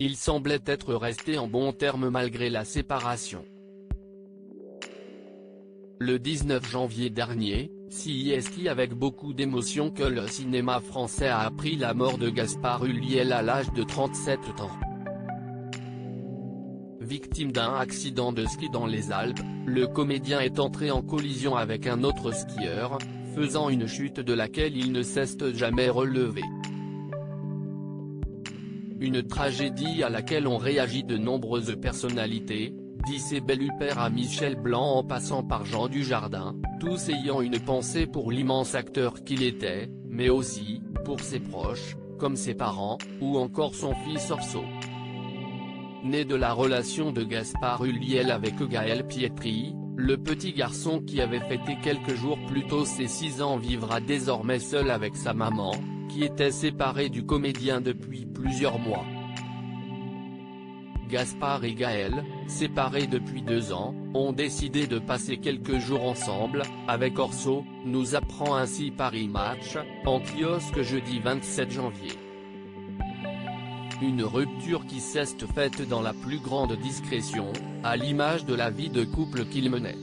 Il semblait être resté en bons termes malgré la séparation. Le 19 janvier dernier, c'est avec beaucoup d'émotion que le cinéma français a appris la mort de Gaspard Ulliel à l'âge de 37 ans. Victime d'un accident de ski dans les Alpes, le comédien est entré en collision avec un autre skieur, faisant une chute de laquelle il ne s'est jamais relevé. Une tragédie à laquelle ont réagi de nombreuses personnalités, d'Issey Belhuppert à Michel Blanc en passant par Jean Dujardin, tous ayant une pensée pour l'immense acteur qu'il était, mais aussi, pour ses proches, comme ses parents, ou encore son fils Orso. Né de la relation de Gaspard Ulliel avec Gaël Pietri, le petit garçon qui avait fêté quelques jours plus tôt ses 6 ans vivra désormais seul avec sa maman, qui était séparée du comédien depuis plusieurs mois. Gaspard et Gaël, séparés depuis 2 ans, ont décidé de passer quelques jours ensemble, avec Orso, nous apprend ainsi Paris Match, en kiosque jeudi 27 janvier. Une rupture qui s'est faite dans la plus grande discrétion, à l'image de la vie de couple qu'il menait.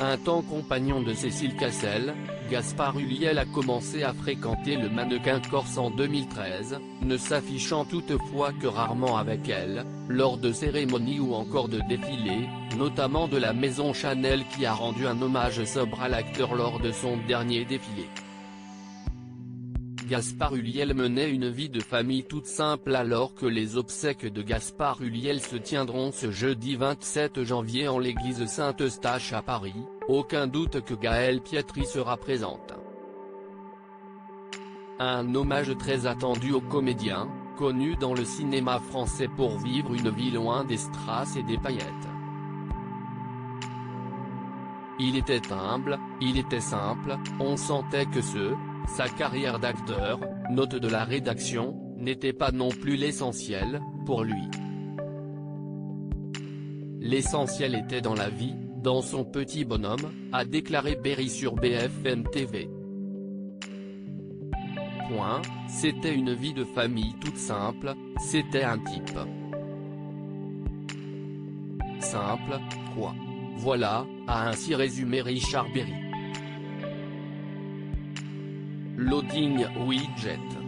Un temps compagnon de Cécile Cassel, Gaspard Ulliel a commencé à fréquenter le mannequin corse en 2013, ne s'affichant toutefois que rarement avec elle, lors de cérémonies ou encore de défilés, notamment de la maison Chanel qui a rendu un hommage sobre à l'acteur lors de son dernier défilé. Gaspard Ulliel menait une vie de famille toute simple alors que les obsèques de Gaspard Ulliel se tiendront ce jeudi 27 janvier en l'église Saint-Eustache à Paris, aucun doute que Gaël Pietri sera présente. Un hommage très attendu au comédien, connu dans le cinéma français pour vivre une vie loin des strass et des paillettes. Il était humble, il était simple, on sentait que sa carrière d'acteur, note de la rédaction, n'était pas non plus l'essentiel, pour lui. L'essentiel était dans la vie, dans son petit bonhomme, a déclaré Berry sur BFM TV. C'était une vie de famille toute simple, c'était un type. Simple, quoi. Voilà, a ainsi résumé Richard Berry. Loading Widget.